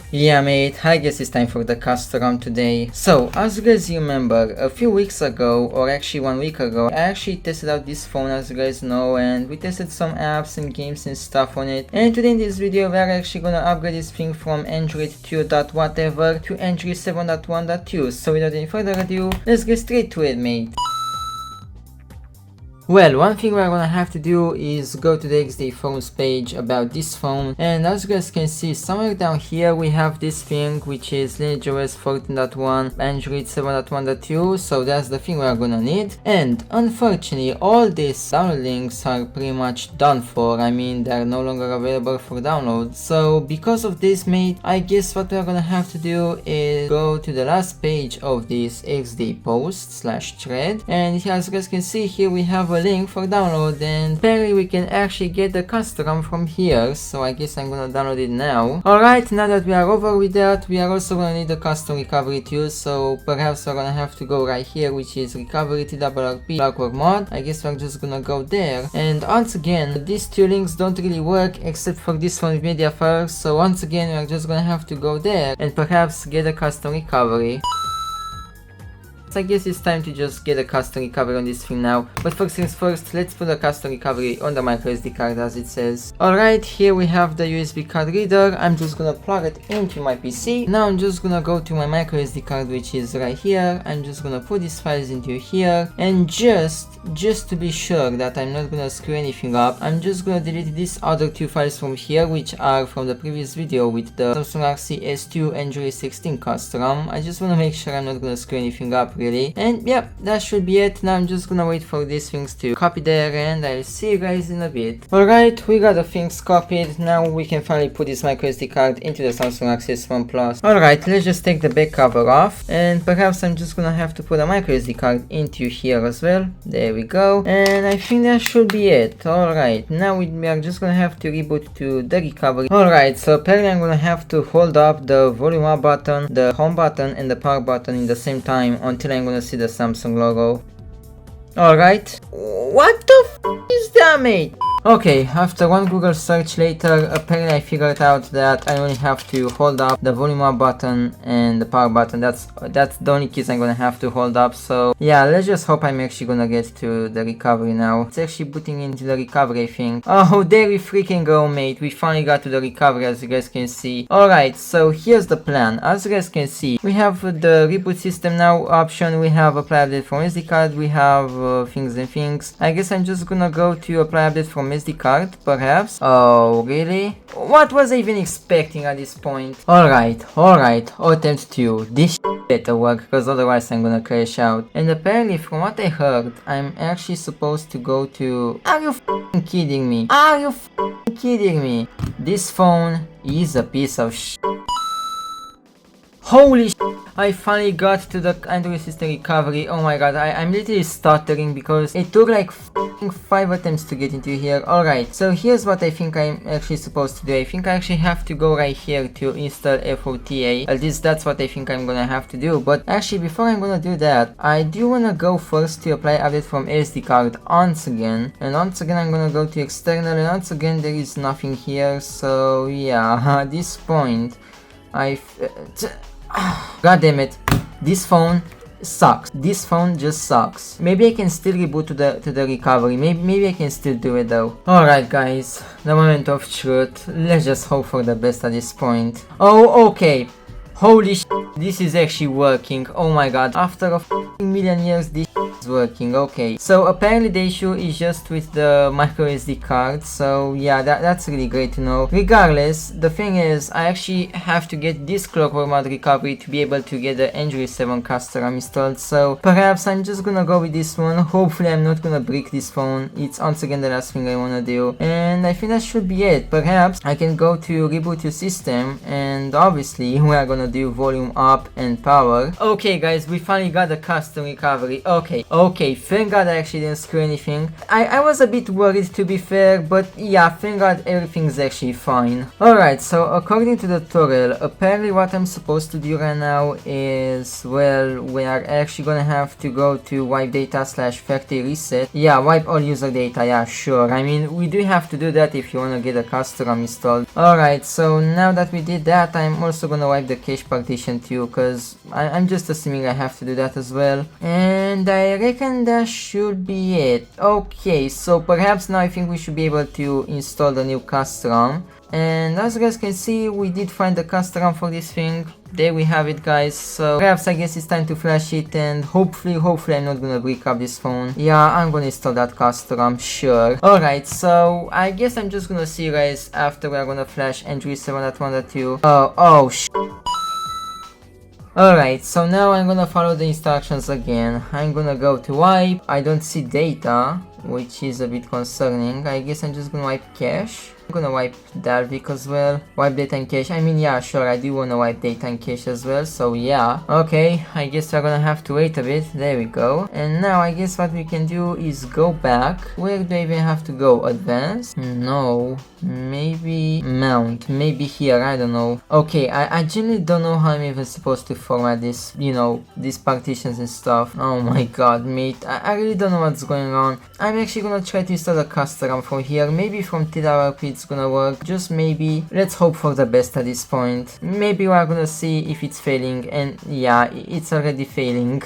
Yeah mate, I guess it's time for the custom today. So, as you guys remember, a few weeks ago, or actually 1 week ago, I actually tested out this phone as you guys know, and we tested some apps and games and stuff on it. And today in this video, we're actually gonna upgrade this thing from Android 2.whatever to Android 7.1.2. So without any further ado, let's get straight to it mate. Well, one thing we're gonna have to do is go to the XD forums page about this phone, and as you guys can see, somewhere down here we have this thing which is LineageOS 14.1, Android 7.1.2, so that's the thing we're gonna need. And unfortunately, all these download links are pretty much done for. I mean, they're no longer available for download. So because of this mate, I guess what we're gonna have to do is go to the last page of this XD post/thread, and as you guys can see here we have a link for download, and apparently we can actually get the custom from here, so I guess I'm gonna download it now. Alright, now that we are over with that, we are also gonna need the custom recovery too, so perhaps we're gonna have to go right here, which is recovery TRRP Blackward mod. I guess we're just gonna go there, and once again these two links don't really work except for this one with media files, so once again we're just gonna have to go there and perhaps get a custom recovery. I guess it's time to just get a custom recovery on this thing now, but first things first, let's put a custom recovery on the microSD card as it says. Alright, here we have the USB card reader. I'm just gonna plug it into my PC. Now I'm just gonna go to my microSD card, which is right here. I'm just gonna put these files into here, and just to be sure that I'm not gonna screw anything up, I'm just gonna delete these other two files from here, which are from the previous video with the Samsung RC S2 Android 16 custom. I just wanna make sure I'm not gonna screw anything up really. And yep, that should be it. Now I'm just gonna wait for these things to copy there, and I'll see you guys in a bit. Alright, we got the things copied. Now we can finally put this microSD card into the Samsung Access 1 Plus. Alright, let's just take the back cover off, and perhaps I'm just gonna have to put a microSD card into here as well. There we go, and I think that should be it. Alright, now we are just gonna have to reboot to the recovery. Alright, so apparently I'm gonna have to hold up the volume up button, the home button, and the power button in the same time until I'm gonna see the Samsung logo. Alright. What the f is that mate? Okay, after one Google search later, apparently I figured out that I only have to hold up the volume up button and the power button. That's the only keys I'm gonna have to hold up. So yeah, let's just hope I'm actually gonna get to the recovery now. It's actually booting into the recovery, I think. Oh, there we freaking go mate. We finally got to the recovery, as you guys can see. Alright, so here's the plan. As you guys can see, we have the reboot system now option, we have apply update from SD card, we have things and things. I guess I'm just gonna go to apply update from SD card, perhaps. Oh, really? What was I even expecting at this point? Alright, attempt 2. This better work, because otherwise I'm gonna crash out. And apparently, from what I heard, I'm actually supposed to go to... Are you f***ing kidding me? Are you f***ing kidding me? This phone is a piece of shit. Holy shit, I finally got to the Android system recovery. Oh my god, I'm literally stuttering because it took like 5 attempts to get into here. Alright, so here's what I think I'm actually supposed to do. I think I actually have to go right here to install FOTA. At least that's what I think I'm gonna have to do. But actually, before I'm gonna do that, I do wanna go first to apply update from SD card once again. And once again, I'm gonna go to external, and once again, there is nothing here. So yeah, at this point, God damn it, this phone sucks. This phone just sucks. Maybe I can still reboot to the recovery. Maybe I can still do it though. Alright guys, the moment of truth. Let's just hope for the best at this point. Oh, okay. Holy shit, this is actually working. Oh my god, after a million years this is working. Okay, so apparently the issue is just with the microSD card, so yeah, that's really great to know. Regardless, the thing is, I actually have to get this clockwork mod recovery to be able to get the Android 7 custom installed, so perhaps I'm just gonna go with this one. Hopefully I'm not gonna break this phone. It's once again the last thing I wanna do, and I think that should be it. Perhaps I can go to reboot your system, and obviously we are gonna do volume up and power. Okay guys, we finally got the custom recovery. Okay, Okay, thank god I actually didn't screw anything. I was a bit worried, to be fair, but yeah, thank god everything's actually fine. Alright, so according to the tutorial, apparently what I'm supposed to do right now is, well, we are actually gonna have to go to wipe data / factory reset. Yeah, wipe all user data, yeah, sure. I mean, we do have to do that if you wanna get a custom installed. Alright, so now that we did that, I'm also gonna wipe the cache partition too, cause I'm just assuming I have to do that as well. And I reckon that should be it. Okay, so perhaps now I think we should be able to install the new custom. And as you guys can see, we did find the custom for this thing. There we have it, guys. So perhaps I guess it's time to flash it, and hopefully I'm not gonna break up this phone. Yeah, I'm gonna install that custom, sure. Alright, so I guess I'm just gonna see you guys after we are gonna flash Android 7.1.2. Alright, so now I'm gonna follow the instructions again. I'm gonna go to wipe. I don't see data, which is a bit concerning. I guess I'm just gonna wipe cache. I'm gonna wipe Dalvik as well. Wipe data and cache. I mean, yeah, sure, I do wanna wipe data and cache as well, so yeah. Okay, I guess we're gonna have to wait a bit. There we go. And now I guess what we can do is go back. Where do I even have to go? Advanced? No. Maybe mount. Maybe here, I don't know. Okay, I genuinely don't know how I'm even supposed to format this, you know, these partitions and stuff. Oh my god, mate. I really don't know what's going on. I'm actually gonna try to install a custom from here. Maybe from TWRP it's gonna work, just maybe. Let's hope for the best at this point. Maybe we're gonna see if it's failing, and yeah, it's already failing.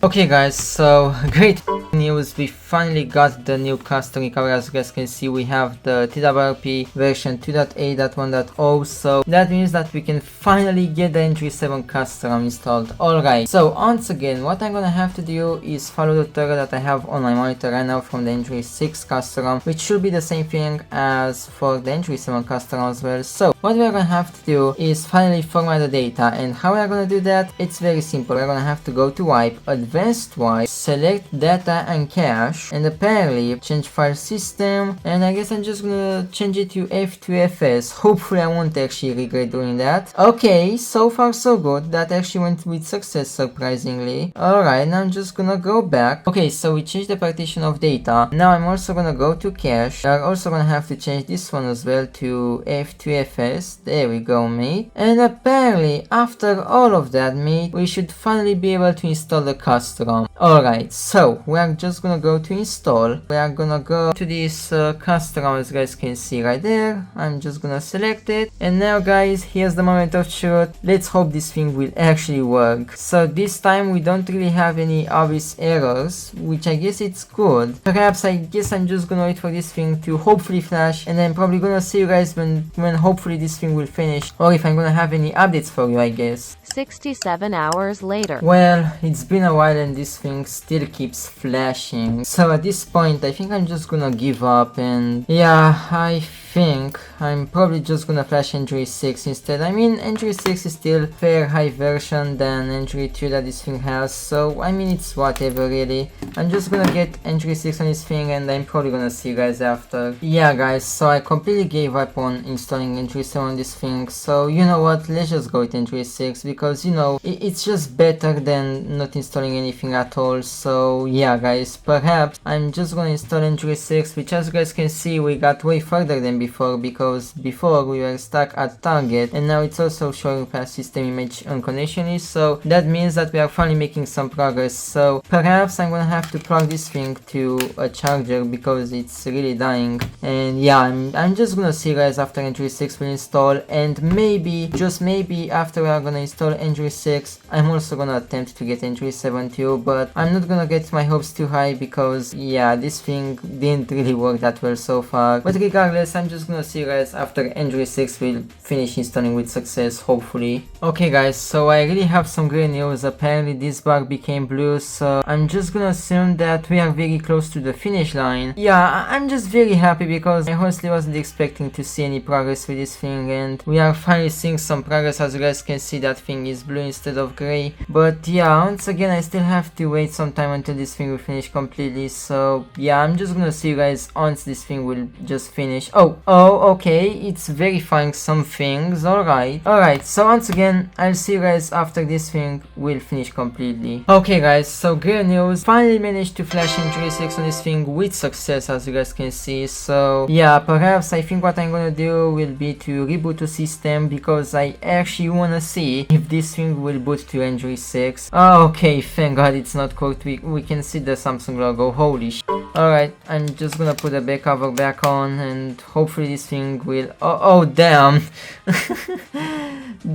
Okay guys, so great news, we finally got the new custom recovery. As you guys can see, we have the TWRP version 2.8.1.0, so that means that we can finally get the Android 7 custom installed. Alright, so once again, what I'm gonna have to do is follow the tutorial that I have on my monitor right now from the Android 6 custom, which should be the same thing as for the Android 7 custom as well. So what we're gonna have to do is finally format the data, and how we're gonna do that? It's very simple. We're gonna have to go to wipe, advanced wipe, select data and cache, and apparently change file system, and I guess I'm just gonna change it to F2FS. Hopefully I won't actually regret doing that. Okay, so far so good. That actually went with success, surprisingly. Alright, now I'm just gonna go back. Okay, so we changed the partition of data. Now I'm also gonna go to cache. I'm also gonna have to change this one as well to F2FS. There we go, mate. And apparently after all of that, mate, we should finally be able to install the custom. Alright, so we are just gonna go to install. We are gonna go to this custom, as you guys can see right there. I'm just gonna select it, and now guys, here's the moment of truth. Let's hope this thing will actually work. So this time we don't really have any obvious errors, which I guess it's good. Perhaps I guess I'm just gonna wait for this thing to hopefully flash, and I'm probably gonna see you guys when hopefully this thing will finish, or if I'm gonna have any updates for you, I guess. 67 hours later. Well, it's been a while and this thing still keeps flashing. So at this point, I think I'm just gonna give up, and yeah, I think I'm probably just gonna flash Android 6 instead. I mean, Android 6 is still fair high version than Android 2 that this thing has, so I mean, it's whatever really. I'm just gonna get Android 6 on this thing, and I'm probably gonna see you guys after. Yeah guys, so I completely gave up on installing Android 7 on this thing, so you know what, let's just go with Android 6, because you know, it's just better than not installing anything at all. So yeah guys, perhaps I'm just gonna install Android 6, which as you guys can see, we got way further than before, because before we were stuck at target, and now it's also showing past system image unconditionally, so that means that we are finally making some progress. So perhaps I'm gonna have to plug this thing to a charger because it's really dying. And yeah, I'm just gonna see you guys after Android 6 will install, and maybe, just maybe, after we are gonna install Android 6, I'm also gonna attempt to get Android 7 too, but I'm not gonna get my hopes too high because yeah, this thing didn't really work that well so far. But regardless, I'm just gonna see you guys after Android 6 will finish installing with success, hopefully. Okay guys, so I really have some great news. Apparently this bug became blue, so I'm just gonna assume that we are very close to the finish line. Yeah, I'm just very happy because I honestly wasn't expecting to see any progress with this thing, and we are finally seeing some progress. As you guys can see, that thing is blue instead of gray. But yeah, once again, I still have to wait some time until this thing will finish completely. So yeah, I'm just gonna see you guys once this thing will just finish. Oh, okay, it's verifying some things. Alright, so once again, I'll see you guys after this thing will finish completely. Okay guys, so great news, finally managed to flash injury 6 on this thing with success, as you guys can see. So yeah, perhaps I think what I'm gonna do will be to reboot the system, because I actually wanna see if this thing will boot to injury 6. Okay, thank god it's not cooked. We can see the Samsung logo, holy sh. Alright, I'm just gonna put the back cover back on, and hopefully this thing will... oh damn.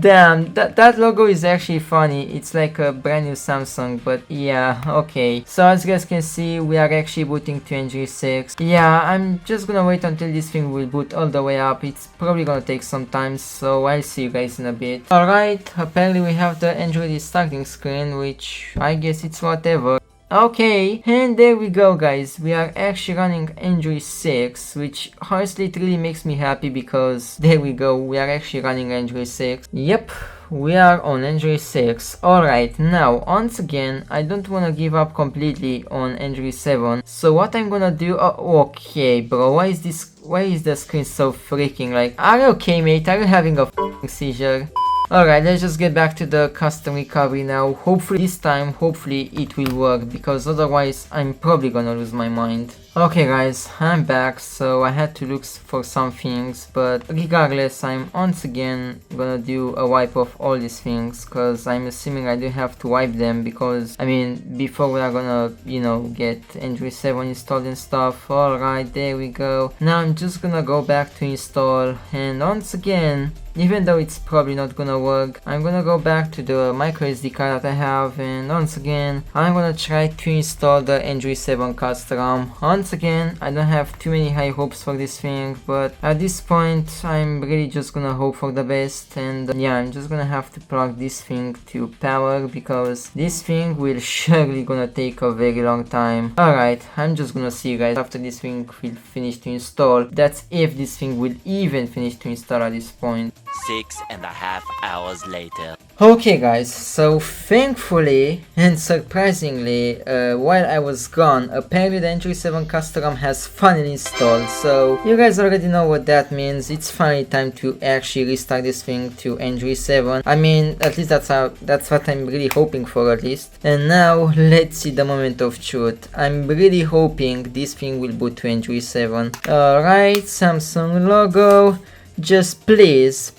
Damn, that logo is actually funny. It's like a brand new Samsung, but yeah, okay. So as you guys can see, we are actually booting to injury 6. Yeah, I'm just gonna wait until this thing will boot all the way up. It's probably gonna take some time, so I'll see you guys in a bit. Alright, apparently we have the Android starting screen, which I guess it's whatever. Okay, and there we go guys, we are actually running Android 6, which honestly it really makes me happy, because there we go, we are actually running Android 6. Yep, we are on Android 6. Alright, now once again, I don't wanna give up completely on Android 7, so what I'm gonna do... okay bro, why is the screen so freaking like... Are you okay mate? Are you having a f***ing seizure? Alright, let's just get back to the custom recovery now. Hopefully this time, hopefully it will work, because otherwise I'm probably gonna lose my mind. Okay guys, I'm back, so I had to look for some things, but regardless, I'm once again gonna do a wipe of all these things, cause I'm assuming I do have to wipe them, because I mean, before we are gonna, you know, get Android 7 installed and stuff. Alright, there we go. Now I'm just gonna go back to install, and once again, even though it's probably not gonna work, I'm gonna go back to the micro SD card that I have, and once again I'm gonna try to install the Android 7 custom. Once again, I don't have too many high hopes for this thing, but at this point I'm really just gonna hope for the best, and yeah, I'm just gonna have to plug this thing to power, because this thing will surely gonna take a very long time. Alright, I'm just gonna see you guys after this thing will finish to install. That's if this thing will even finish to install at this point. 6.5 hours later. Okay guys, so thankfully and surprisingly, while I was gone, apparently the Android 7 custom has finally installed. So you guys already know what that means. It's finally time to actually restart this thing to Android 7. I mean, at least that's what I'm really hoping for, at least. And now let's see the moment of truth. I'm really hoping this thing will boot to Android 7. Alright, Samsung logo. Just please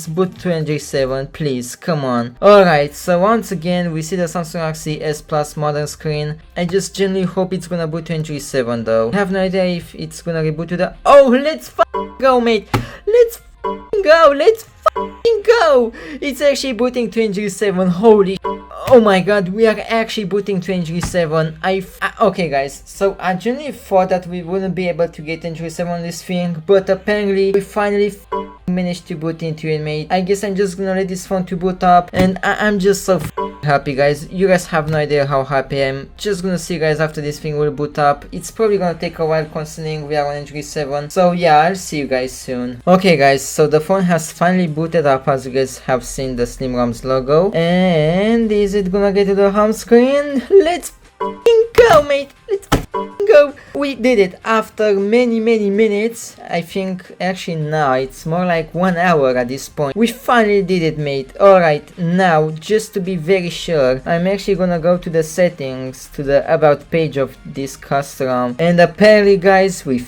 boot to Android 7, please, come on. Alright, so once again we see the Samsung Galaxy S Plus modern screen. I just genuinely hope it's gonna boot to Android 7 though. I have no idea if it's gonna reboot to the... Oh, let's go mate! Let's go! Let's go! It's actually booting to Android 7, holy... Oh my god, we are actually booting to Android 7. Okay guys, so I genuinely thought that we wouldn't be able to get Android 7 on this thing, but apparently we finally managed to boot into it, mate. I guess I'm just gonna let this phone to boot up, and I'm just so happy guys. You guys have no idea how happy I am. Just gonna see you guys after this thing will boot up. It's probably gonna take a while considering we are on Android 7, so yeah, I'll see you guys soon. Okay guys, so the phone has finally booted up, as you guys have seen the Slim ROM's logo, and is it gonna get to the home screen? Let's go mate, let's go. We did it after many minutes. I think actually now it's more like 1 hour at this point. We finally did it mate. Alright, now just to be very sure, I'm actually gonna go to the settings, to the about page of this custom, and apparently guys, we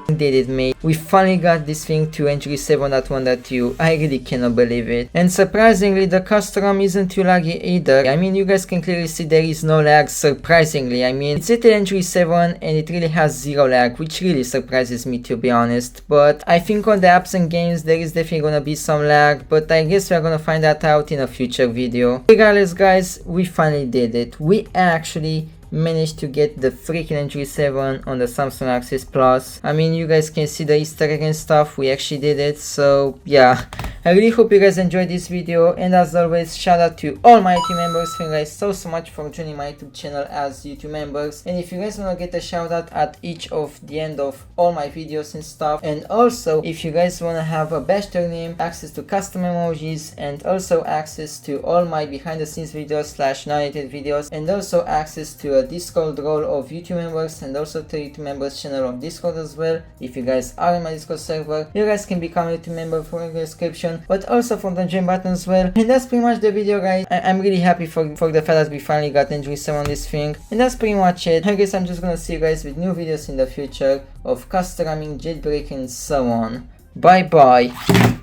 did it mate. We finally got this thing to Android 7.1.2. I really cannot believe it. And surprisingly, the custom isn't too laggy either. I mean, you guys can clearly see there is no lag, surprisingly. I mean, it's at Android 7 and it really has zero lag, which really surprises me to be honest. But I think on the apps and games there is definitely gonna be some lag, but I guess we're gonna find that out in a future video. Regardless guys, we finally did it. We actually managed to get the freaking Android 7 on the Samsung Galaxy Plus. I mean, you guys can see the Easter egg and stuff. We actually did it, so yeah, I really hope you guys enjoyed this video, and as always, shout out to all my YouTube members. Thank you guys so much for joining my YouTube channel as YouTube members. And if you guys want to get a shout out at each of the end of all my videos and stuff, and also if you guys want to have a bachelor name, access to custom emojis, and also access to all my behind the scenes videos / narrated videos, and also access to a Discord role of YouTube members, and also to YouTube members channel on Discord as well. If you guys are in my Discord server, you guys can become a YouTube member from the description, but also from the join button as well. And that's pretty much the video, guys. I'm really happy for the fact that we finally got Android 7 on this thing, and that's pretty much it. I guess I'm just gonna see you guys with new videos in the future of custom ramming, jailbreaking, and so on. Bye bye.